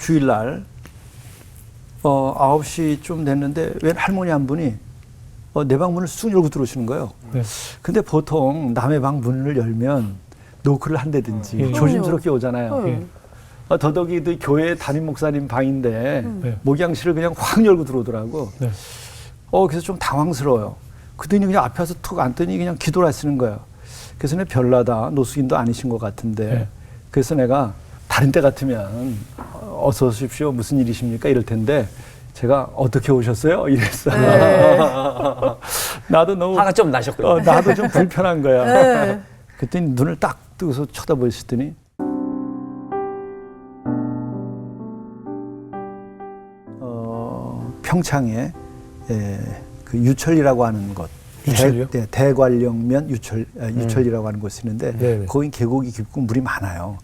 주일날 9시쯤 됐는데 웬 할머니 한 분이 내 방 문을 쑥 열고 들어오시는 거예요. 네. 근데 보통 남의 방 문을 열면 노크를 한다든지 조심스럽게 오잖아요. 더더욱이 교회 담임 목사님 방인데 목양실을 그냥 확 열고 들어오더라고. 네. 그래서 좀 당황스러워요. 그랬더니 그냥 앞에 와서 툭 앉더니 그냥 기도를 하시는 거예요. 그래서 내가 별나다, 노숙인도 아니신 것 같은데. 네. 그래서 내가 다른 때 같으면 어서 오십시오, 무슨 일이십니까? 이럴 텐데 제가 어떻게 오셨어요? 이랬어요. 네. 나도 너무 화가 좀 나셨군요. 나도 좀 불편한 거야. 네. 그랬더니 눈을 딱 뜨고서 쳐다보시더니 평창에 그 유철이라고 하는 곳, 유철이요? 대관령면 유철이라고 하는 곳이 있는데 네네. 거긴 계곡이 깊고 물이 많아요.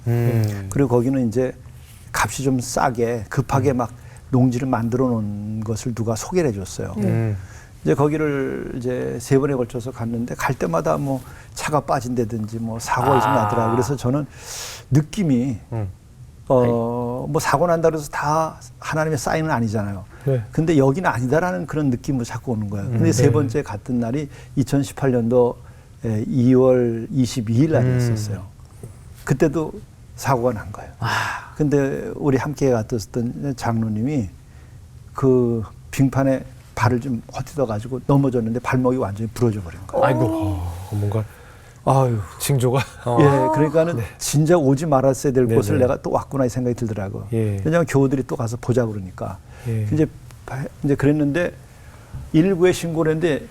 그리고 거기는 이제 값이 좀 싸게 급하게 막 농지를 만들어 놓은 것을 누가 소개를 해줬어요. 이제 거기를 이제 3번에 걸쳐서 갔는데 갈 때마다 뭐 차가 빠진다든지 뭐 사고가 좀 나더라고요. 그래서 저는 느낌이 뭐 사고 난다 그래서 다 하나님의 사인은 아니잖아요. 네. 근데 여기는 아니다라는 그런 느낌으로 자꾸 오는 거예요. 근데 세 번째 갔던 날이 2018년도 2월 22일 날이었어요. 그때도 사고가 난 거예요. 근데 우리 함께 갔던 장로님이 그 빙판에 발을 좀 헛디뎌 가지고 넘어졌는데 발목이 완전히 부러져 버린 거예요. 아이고, 뭔가 아유. 징조가. 예, 그러니까는 진짜 오지 말았어야 될 네네. 곳을 내가 또 왔구나 이 생각이 들더라고요. 예. 왜냐하면 교우들이 또 가서 보자 그러니까. 예. 이제 그랬는데 119에 신고를 했는데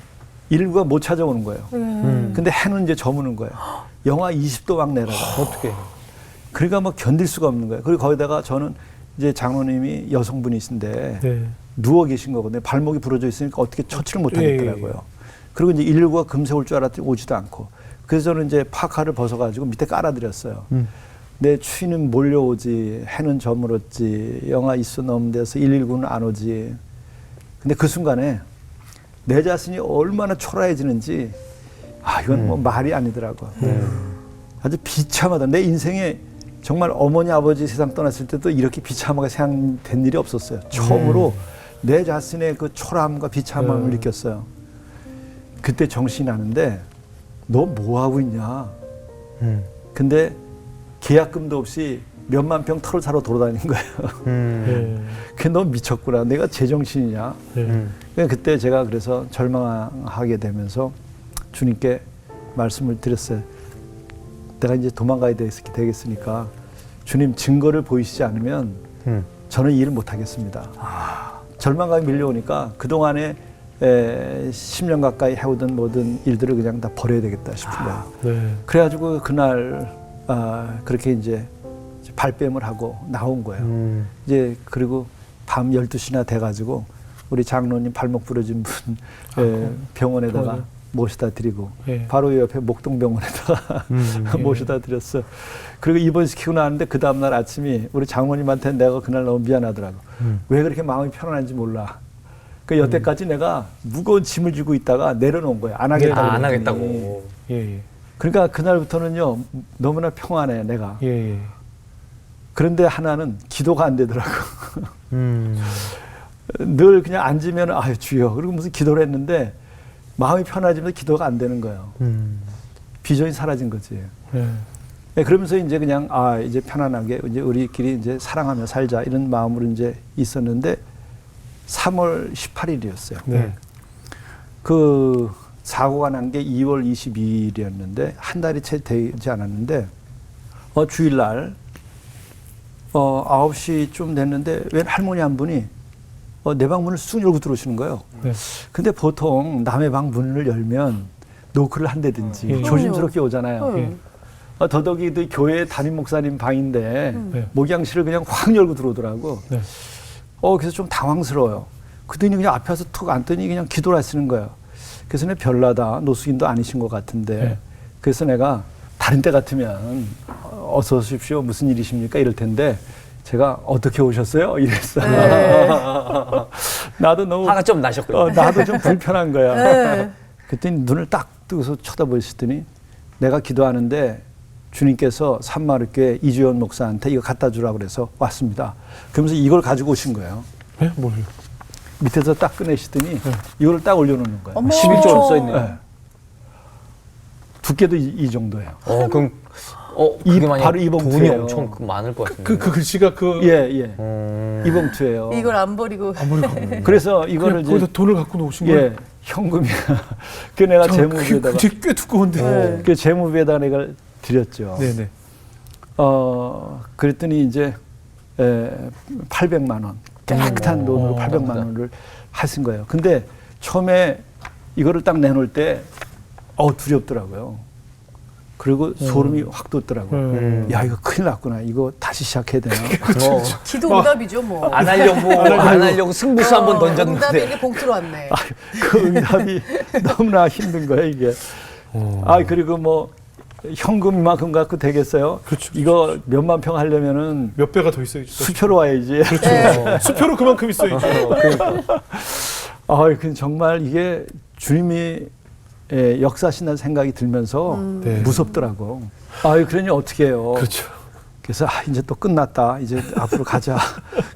119가 못 찾아오는 거예요. 근데 해는 이제 저무는 거예요. 영하 20도 막 내려가. 어떻게? 그러니까 뭐 견딜 수가 없는 거예요. 그리고 거기다가 저는 이제 장로님이 여성분이신데 네. 누워 계신 거거든요. 발목이 부러져 있으니까 어떻게 처치를 못 하겠더라고요. 예. 그리고 이제 119가 금세 올 줄 알았더니 오지도 않고. 그래서 저는 이제 파카를 벗어가지고 밑에 깔아드렸어요. 내 추위는 몰려오지, 해는 저물었지, 영하 20도 넘는 데서 119는 안 오지. 근데 그 순간에 내 자신이 얼마나 초라해지는지, 이건 뭐 말이 아니더라고요. 아주 비참하다. 내 인생에 정말 어머니, 아버지 세상 떠났을 때도 이렇게 비참하게 생각된 일이 없었어요. 처음으로 내 자신의 그 초라함과 비참함을 느꼈어요. 그때 정신이 나는데, 너 뭐 하고 있냐? 근데 계약금도 없이 몇만 평 털을 사러 돌아다니는 거예요. 그게 너 미쳤구나. 내가 제정신이냐? 그때 제가 그래서 절망하게 되면서 주님께 말씀을 드렸어요. 내가 이제 도망가야 되겠으니까 주님 증거를 보이시지 않으면 저는 이 일을 못 하겠습니다. 절망감이 밀려오니까 그동안에 10년 가까이 해오던 모든 일들을 그냥 다 버려야 되겠다 싶은 거예요. 네. 그래가지고 그날 그렇게 이제 발뺌을 하고 나온 거예요. 이제 그리고 밤 12시나 돼가지고 우리 장로님 발목 부러진 분 병원에다가 모셔다 드리고 바로 옆에 목동병원에다가 모셔다 드렸어. 그리고 입원시키고 나왔는데 그 다음날 아침이 우리 장모님한테 내가 그날 너무 미안하더라고. 왜 그렇게 마음이 편안한지 몰라. 그 여태까지 내가 무거운 짐을 지고 있다가 내려놓은 거예요. 안 하겠다고. 안 하겠다고. 예. 그러니까 그날부터는요 너무나 평안해 내가. 예. 그런데 하나는 기도가 안 되더라고. 늘 그냥 앉으면 아유 주여 그리고 무슨 기도를 했는데 마음이 편해지면서 기도가 안 되는 거예요. 비전이 사라진 거지. 네, 그러면서 이제 그냥 이제 편안하게 이제 우리끼리 이제 사랑하며 살자 이런 마음으로 이제 있었는데 3월 18일이었어요. 네. 그 사고가 난 게 2월 22일이었는데 한 달이 채 되지 않았는데 주일날 9시쯤 됐는데 웬 할머니 한 분이 내 방 문을 쑥 열고 들어오시는 거예요. 네. 근데 보통 남의 방 문을 열면 노크를 한다든지 조심스럽게 오잖아요. 더더욱이 교회 담임 목사님 방인데 목양실을 그냥 확 열고 들어오더라고. 네. 그래서 좀 당황스러워요. 그랬더니 그냥 앞에 와서 툭 앉더니 그냥 기도를 하시는 거예요. 그래서 내가 별나다, 노숙인도 아니신 것 같은데. 그래서 내가 다른 때 같으면 어서 오십시오, 무슨 일이십니까? 이럴 텐데 제가 어떻게 오셨어요? 이랬어요. 나도 너무 화가 좀 나셨군요. 나도 좀 불편한 거야. 그랬더니 눈을 딱 뜨고서 쳐다보시더니 내가 기도하는데 주님께서 산마르교회 이주연 목사한테 이거 갖다 주라고 그래서 왔습니다. 그러면서 이걸 가지고 오신 거예요. 네? 뭘요? 밑에서 딱 꺼내시더니 이거를 딱 올려놓는 거예요. 어머. 11조로 써 있네요. 네. 두께도 이 정도예요. 그럼 이- 그게 만약 바로 이 돈이 봉투예요. 엄청 많을 것 같은데. 그 글씨가 이 봉투예요. 이걸 안 버리고. 그래서 그냥 이거를 이제 거기다 돈을 갖고 놓으신 거예요? 현금이야. 그 내가 재무비에다가 꽤 두꺼운데. 네. 그 재무비에다가 내가 드렸죠. 네네. 그랬더니 이제 800만 원 깨끗한 돈으로 800만 원을 하신 거예요. 근데 처음에 이거를 딱 내놓을 때 두렵더라고요. 그리고 소름이 확 돋더라고요. 야, 이거 큰일 났구나. 이거 다시 시작해야 되나? 기도 응답이죠 뭐. 안 하려고 승부수 한번 던졌는데. 응답에게 봉투로 왔네. 그 응답이 너무나 힘든 거예요, 이게. 그리고 뭐 현금만큼 갖고 되겠어요? 그렇죠. 이거 몇만 평 하려면은 몇 배가 더 있어야죠. 수표로 와야지. 네. 수표로 그만큼 있어야죠. 그 정말 이게 주님이 역사하신다는 생각이 들면서 네. 무섭더라고. 그러니 어떻게 해요? 그렇죠. 그래서 이제 또 끝났다. 이제 앞으로 가자.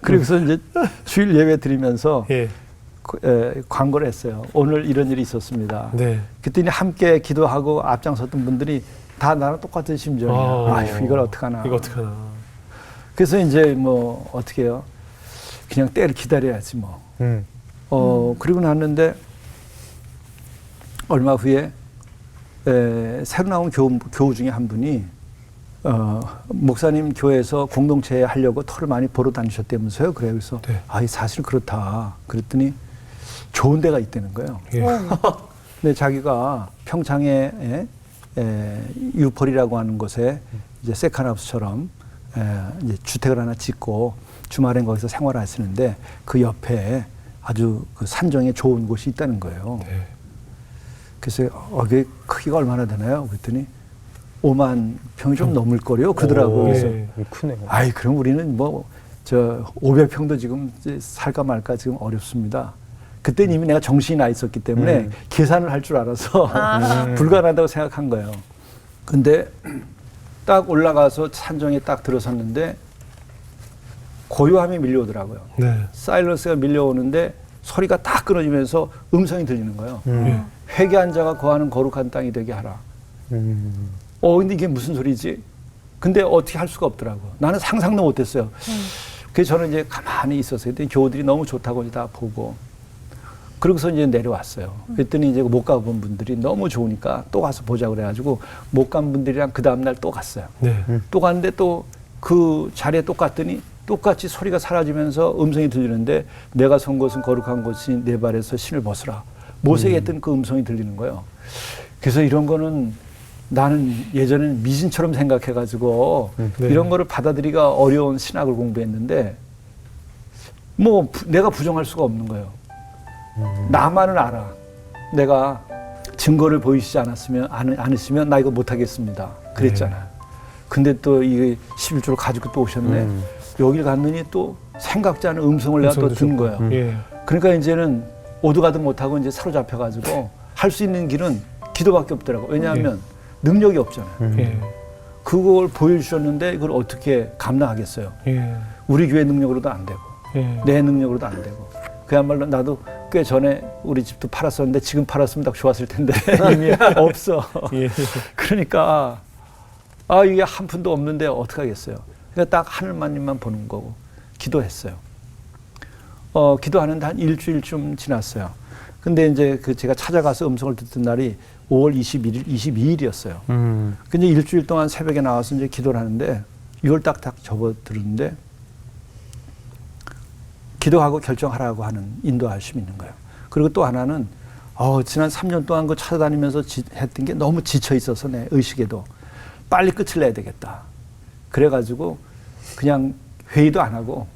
그래서 이제 주일 예배 드리면서 예. 광고를 했어요. 오늘 이런 일이 있었습니다. 네. 그랬더니 함께 기도하고 앞장섰던 분들이 다 나랑 똑같은 심정이에요. 아휴, 이걸 어떡하나. 이거 어떡하나. 그래서 이제 뭐 어떻게 해요? 그냥 때를 기다려야지 뭐. 그리고 났는데 얼마 후에 새로 나온 교우 중에 한 분이 목사님 교회에서 공동체 하려고 터를 많이 보러 다니셨다면서요. 그래서 네. 사실 그렇다. 그랬더니 좋은 데가 있다는 거예요. 예. 근데 자기가 평창에 유폴이라고 하는 곳에 이제 세컨하우스처럼 이제 주택을 하나 짓고 주말엔 거기서 생활하시는데 그 옆에 아주 그 산정에 좋은 곳이 있다는 거예요. 네. 그래서 그게 크기가 얼마나 되나요? 그랬더니 5만 평이 좀 넘을 거래요. 그러더라고요. 그래서 크네요. 그럼 우리는 뭐 500평도 지금 이제 살까 말까 지금 어렵습니다. 그때는 이미 내가 정신이 나 있었기 때문에 계산을 할 줄 알아서 불가능하다고 생각한 거예요. 근데 딱 올라가서 산정에 딱 들어섰는데 고요함이 밀려오더라고요. 네. 사일런스가 밀려오는데 소리가 딱 끊어지면서 음성이 들리는 거예요. 회개한 자가 거하는 거룩한 땅이 되게 하라. 근데 이게 무슨 소리지? 근데 어떻게 할 수가 없더라고. 나는 상상도 못했어요. 그래서 저는 이제 가만히 있었어요. 그때 교우들이 너무 좋다고 이제 다 보고. 그러고서 이제 내려왔어요. 그랬더니 이제 못 가본 분들이 너무 좋으니까 또 가서 보자 그래가지고 못 간 분들이랑 그 다음날 또 갔어요. 네. 또 갔는데 또 그 자리에 똑같더니 똑같이 소리가 사라지면서 음성이 들리는데 내가 선 곳은 거룩한 곳이 내 발에서 신을 벗으라. 모세에게 했던 그 음성이 들리는 거예요. 그래서 이런 거는 나는 예전에는 미신처럼 생각해가지고 네. 이런 거를 받아들이기가 어려운 신학을 공부했는데 뭐 내가 부정할 수가 없는 거예요. 나만은 알아. 내가 증거를 보이시지 않으시면 나 이거 못하겠습니다. 그랬잖아. 근데 또 이 11조를 가지고 또 오셨네. 여길 갔느니 또 생각지 않은 음성을 내가 또 듣는 거예요. 예. 그러니까 이제는 오도 가도 못하고 이제 사로잡혀가지고 할 수 있는 길은 기도밖에 없더라고. 왜냐하면 능력이 없잖아요. 예. 그걸 보여주셨는데 이걸 어떻게 감당하겠어요. 예. 우리 교회 능력으로도 안 되고 예. 내 능력으로도 안 되고 그야말로 나도 꽤 전에 우리 집도 팔았었는데 지금 팔았으면 딱 좋았을 텐데 이미 없어. 예. 그러니까 이게 한 푼도 없는데 어떻게 하겠어요. 그러니까 딱 하늘만님만 보는 거고 기도했어요. 기도하는데 한 일주일쯤 지났어요. 근데 이제 그 제가 찾아가서 음성을 듣던 날이 5월 22일이었어요. 근데 일주일 동안 새벽에 나와서 이제 기도를 하는데 이걸 딱딱 접어들었는데 기도하고 결정하라고 하는 인도하심이 있는 거예요. 그리고 또 하나는 지난 3년 동안 그 찾아다니면서 했던 게 너무 지쳐 있어서 내 의식에도 빨리 끝을 내야 되겠다. 그래가지고 그냥 회의도 안 하고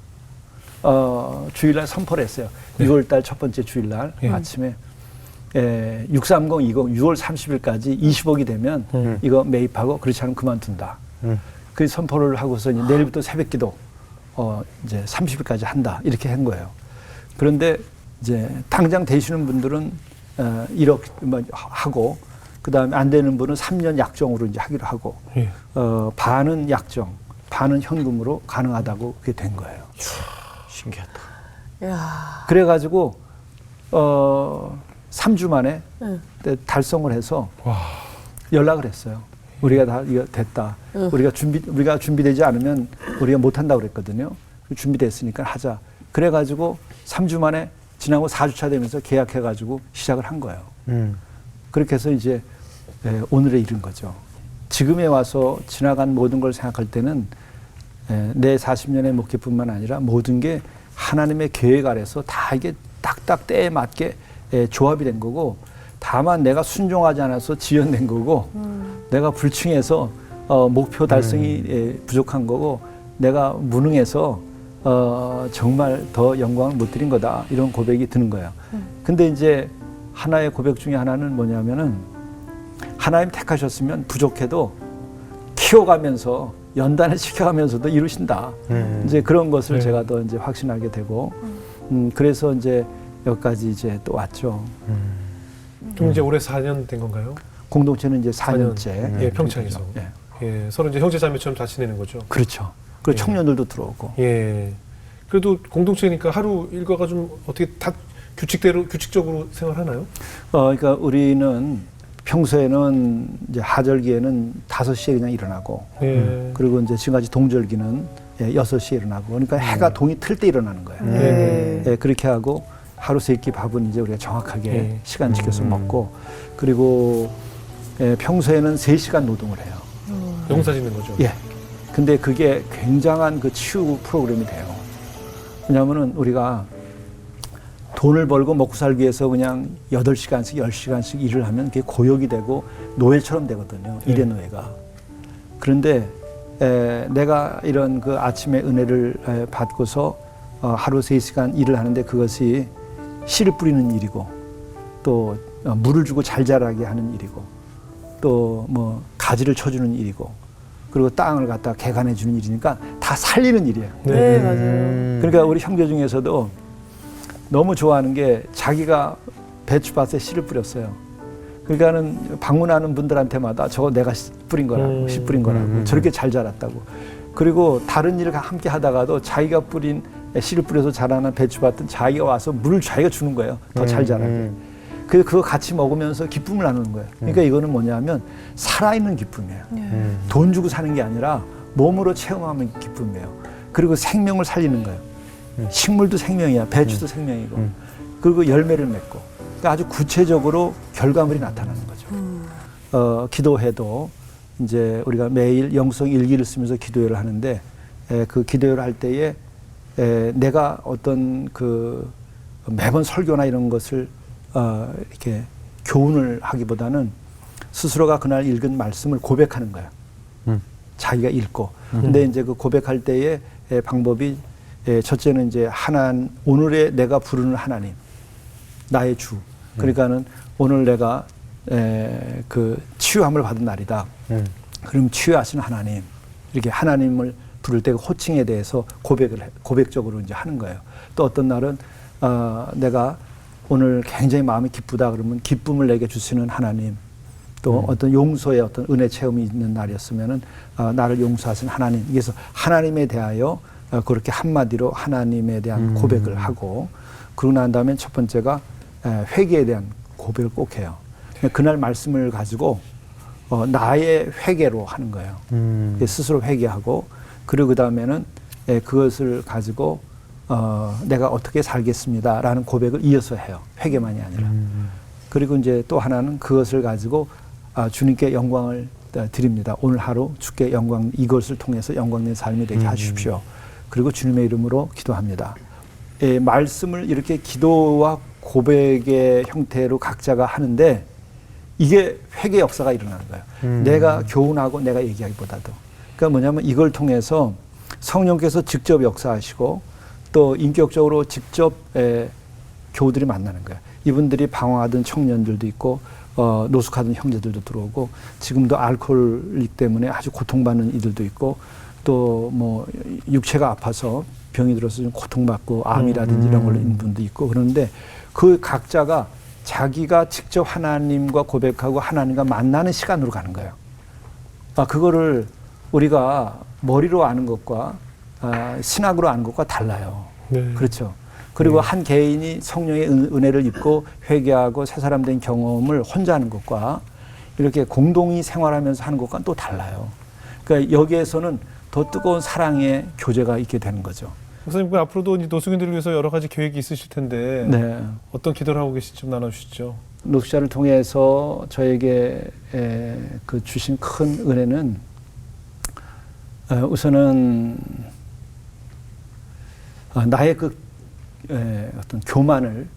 주일날 선포를 했어요. 네. 6월달 첫 번째 주일날 아침에 63020 6월 30일까지 20억이 되면 이거 매입하고 그렇지 않으면 그만둔다. 그 선포를 하고서 이제 내일부터 새벽기도 이제 30일까지 한다 이렇게 한 거예요. 그런데 이제 당장 되시는 분들은 1억 하고 그다음에 안 되는 분은 3년 약정으로 이제 하기로 하고 예. 반은 약정, 반은 현금으로 가능하다고 그게 된 거예요. 신기하다. 야. 그래가지고 3주 만에 응. 달성을 해서 와. 연락을 했어요. 우리가 다 이거 됐다. 응. 우리가 준비되지 않으면 우리가 못 한다고 그랬거든요. 준비됐으니까 하자. 그래가지고 3주 만에 지나고 4주차 되면서 계약해가지고 시작을 한 거예요. 그렇게 해서 이제 오늘에 이른 거죠. 지금에 와서 지나간 모든 걸 생각할 때는 내 40년의 목회뿐만 아니라 모든 게 하나님의 계획 아래서 다 이게 딱딱 때에 맞게 조합이 된 거고, 다만 내가 순종하지 않아서 지연된 거고, 내가 불충해서 목표 달성이 부족한 거고, 내가 무능해서 정말 더 영광을 못 드린 거다, 이런 고백이 드는 거예요. 근데 이제 하나의 고백 중에 하나는 뭐냐면은, 하나님 택하셨으면 부족해도 키워가면서 연단을 시켜가면서도 이루신다. 이제 그런 것을 네. 제가 더 이제 확신하게 되고, 그래서 이제 여기까지 이제 또 왔죠. 그럼 이제 올해 4년 된 건가요? 공동체는 이제 4년째. 예, 평창에서. 예. 예, 서로 이제 형제자매처럼 다 지내는 거죠. 그렇죠. 그리고 예. 청년들도 들어오고. 예. 그래도 공동체니까 하루 일과가 좀 어떻게 다 규칙적으로 생활하나요? 그러니까 우리는 평소에는 이제 하절기에는 5시에 그냥 일어나고, 예. 그리고 이제 지금까지 동절기는 6시에 일어나고, 그러니까 해가 동이 틀 때 일어나는 거예요. 예. 예, 그렇게 하고 하루 세 끼 밥은 이제 우리가 정확하게 예. 시간 지켜서 먹고, 그리고 평소에는 3시간 노동을 해요. 농사 짓는 거죠. 예. 근데 그게 굉장한 그 치유 프로그램이 돼요. 왜냐하면은 우리가 돈을 벌고 먹고 살기 위해서 그냥 8시간씩 10시간씩 일을 하면 그게 고역이 되고 노예처럼 되거든요. 예. 일의 노예가. 그런데 내가 이런 그 아침에 은혜를 받고서 하루 3시간 일을 하는데, 그것이 씨를 뿌리는 일이고, 또 물을 주고 잘 자라게 하는 일이고, 또 뭐 가지를 쳐주는 일이고, 그리고 땅을 갖다 개간해 주는 일이니까 다 살리는 일이에요. 네, 맞아요. 그러니까 우리 형제 중에서도 너무 좋아하는 게, 자기가 배추밭에 씨를 뿌렸어요. 그러니까는 방문하는 분들한테마다 저거 내가 뿌린 거라고, 씨 뿌린 거라고, 저렇게 잘 자랐다고. 그리고 다른 일을 함께 하다가도 자기가 뿌린 씨를 뿌려서 자라는 배추밭은 자기가 와서 물을 자기가 주는 거예요. 더 잘 자라게. 그래서 그거 같이 먹으면서 기쁨을 나누는 거예요. 그러니까 이거는 뭐냐면 살아있는 기쁨이에요. 돈 주고 사는 게 아니라 몸으로 체험하는 기쁨이에요. 그리고 생명을 살리는 거예요. 식물도 생명이야. 배추도 생명이고. 그리고 열매를 맺고. 그러니까 아주 구체적으로 결과물이 나타나는 거죠. 기도해도 이제 우리가 매일 영성 일기를 쓰면서 기도회를 하는데, 그 기도회를 할 때에 내가 어떤 그 매번 설교나 이런 것을 이렇게 교훈을 하기보다는 스스로가 그날 읽은 말씀을 고백하는 거예요. 자기가 읽고. 근데 이제 그 고백할 때의 방법이, 첫째는 이제 오늘의 내가 부르는 하나님, 나의 주. 그러니까는 오늘 내가 그 치유함을 받은 날이다. 그럼 치유하신 하나님, 이렇게 하나님을 부를 때 호칭에 대해서 고백적으로 이제 하는 거예요. 또 어떤 날은 내가 오늘 굉장히 마음이 기쁘다 그러면 기쁨을 내게 주시는 하나님, 또 어떤 용서의 어떤 은혜 체험이 있는 날이었으면은 나를 용서하신 하나님. 그래서 하나님에 대하여 그렇게 한마디로 하나님에 대한 고백을 하고, 그러고 난 다음에 첫 번째가 회개에 대한 고백을 꼭 해요. 그날 말씀을 가지고 나의 회개로 하는 거예요. 스스로 회개하고, 그리고 그 다음에는 그것을 가지고 내가 어떻게 살겠습니다라는 고백을 이어서 해요. 회개만이 아니라. 그리고 이제 또 하나는 그것을 가지고 주님께 영광을 드립니다. 오늘 하루 주께 영광, 이것을 통해서 영광된 삶이 되게 하십시오. 그리고 주님의 이름으로 기도합니다. 말씀을 이렇게 기도와 고백의 형태로 각자가 하는데, 이게 회개 역사가 일어나는 거예요. 내가 교훈하고 내가 얘기하기보다도. 그러니까 뭐냐면 이걸 통해서 성령께서 직접 역사하시고, 또 인격적으로 직접 교우들이 만나는 거예요. 이분들이 방황하던 청년들도 있고, 노숙하던 형제들도 들어오고, 지금도 알코올릭 때문에 아주 고통받는 이들도 있고, 또 뭐 육체가 아파서 병이 들어서 좀 고통받고 암이라든지 이런 걸로 있는 분도 있고, 그런데 그 각자가 자기가 직접 하나님과 고백하고 하나님과 만나는 시간으로 가는 거예요. 그거를 우리가 머리로 아는 것과 신학으로 아는 것과 달라요. 네. 그렇죠. 그리고 한 개인이 성령의 은혜를 입고 회개하고 새 사람 된 경험을 혼자 하는 것과 이렇게 공동이 생활하면서 하는 것과는 또 달라요. 그러니까 여기에서는 더 뜨거운 사랑의 교제가 있게 되는 거죠. 목사님, 그 앞으로도 이 노숙인들을 위해서 여러 가지 계획이 있으실 텐데 네. 어떤 기도를 하고 계신지 좀 나눠주시죠. 노숙자를 통해서 저에게 그 주신 큰 은혜는 우선은 나의 그 어떤 교만을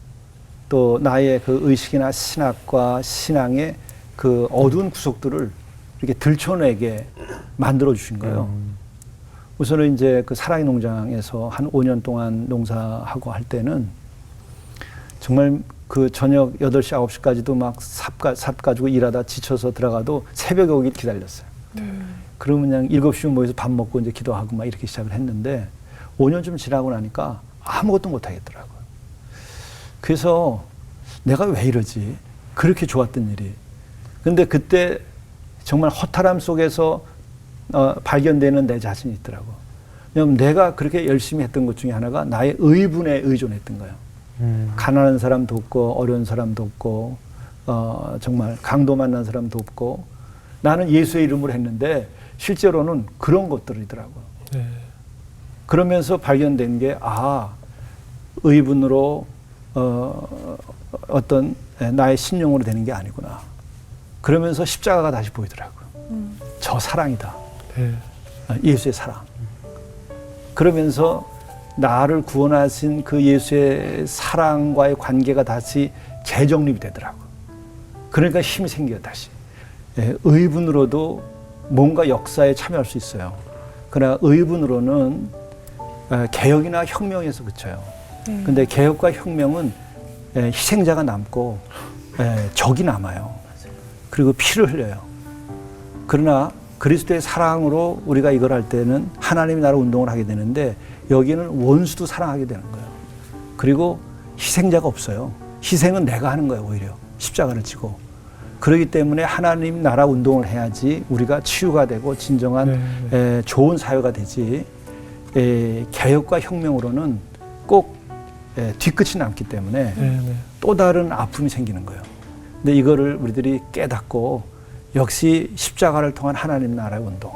또 나의 그 의식이나 신학과 신앙의 그 어두운 구석들을 이렇게 들춰내게 만들어 주신 거예요. 우선은 이제 그 사랑의 농장에서 한 5년 동안 농사하고 할 때는 정말 그 저녁 8시, 9시까지도 막 삽 가지고 일하다 지쳐서 들어가도 새벽에 오길 기다렸어요. 그러면 그냥 7시에 모여서 밥 먹고 이제 기도하고 막 이렇게 시작을 했는데 5년 좀 지나고 나니까 아무것도 못 하겠더라고요. 그래서 내가 왜 이러지? 그렇게 좋았던 일이. 근데 그때 정말 허탈함 속에서 발견되는 내 자신이 있더라고. 왜냐하면 내가 그렇게 열심히 했던 것 중에 하나가 나의 의분에 의존했던 거예요. 가난한 사람 돕고 어려운 사람 돕고 정말 강도 만난 사람 돕고 나는 예수의 이름으로 했는데 실제로는 그런 것들이더라고요. 네. 그러면서 발견된 게 의분으로 어떤 나의 신용으로 되는 게 아니구나. 그러면서 십자가가 다시 보이더라고요. 저 사랑이다. 네. 예수의 사랑. 그러면서 나를 구원하신 그 예수의 사랑과의 관계가 다시 재정립이 되더라고요. 그러니까 힘이 생겨요, 다시. 의분으로도 뭔가 역사에 참여할 수 있어요. 그러나 의분으로는 개혁이나 혁명에서 그쳐요. 근데 개혁과 혁명은 희생자가 남고 적이 남아요. 그리고 피를 흘려요. 그러나 그리스도의 사랑으로 우리가 이걸 할 때는 하나님의 나라 운동을 하게 되는데 여기는 원수도 사랑하게 되는 거예요. 그리고 희생자가 없어요. 희생은 내가 하는 거예요, 오히려. 십자가를 지고. 그렇기 때문에 하나님 나라 운동을 해야지 우리가 치유가 되고 진정한 좋은 사회가 되지. 개혁과 혁명으로는 꼭 뒤끝이 남기 때문에 또 다른 아픔이 생기는 거예요. 근데 이거를 우리들이 깨닫고 역시 십자가를 통한 하나님 나라의 운동,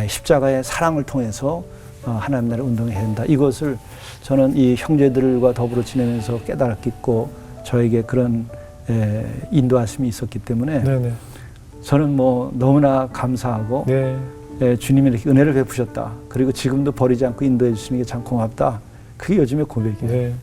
십자가의 사랑을 통해서 하나님 나라의 운동을 해야 된다. 이것을 저는 이 형제들과 더불어 지내면서 깨달았고 저에게 그런 인도하심이 있었기 때문에 저는 뭐 너무나 감사하고 주님이 이렇게 은혜를 베푸셨다. 그리고 지금도 버리지 않고 인도해 주시는 게 참 고맙다. 그게 요즘의 고백이에요.